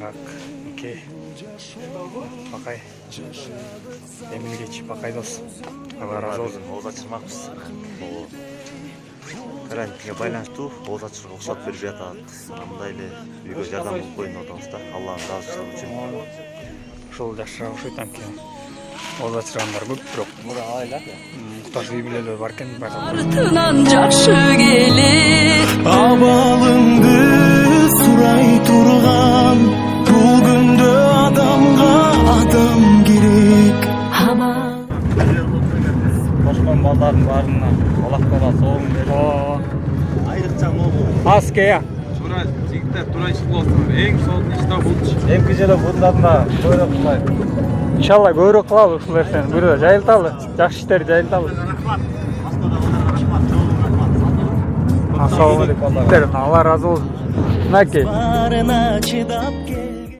Ак, Мике, Бакай, Эмилгечи, Бакай дос. Allah razı olsun. Ооза чырмакпыз. Бул карантинге байланыштуу ооза чырга уруксат берип жатат. Андай эле үйгө жардам кылып коюн деп атабыз да. Алланын ыраазычылыгы үчүн. Ушул жашыраак окшойт анткени. Oza çıranlar көп, бирок Мура айла. Muhtaç үй бүлөлөр бар экен, байкалгам. Артынан жакшы келет. Абалыңды сурай турган бул күндө адамга адам керек. Кошкон балдардын баарына алактага соогун берип. Айрыкча могу. Аске я. Тура жигиттер тура иш кыласыңар. Эң сонун иште булчу. Эмки жылы bundan da көйрөк кылайт. İnşallah көйрөк кылалы ушул нерсени. Бирөө жайылталы. Жакшы иштерди жайылталы. Assalomu alaykum. Allah razı olsun. Nake. Барына чыдап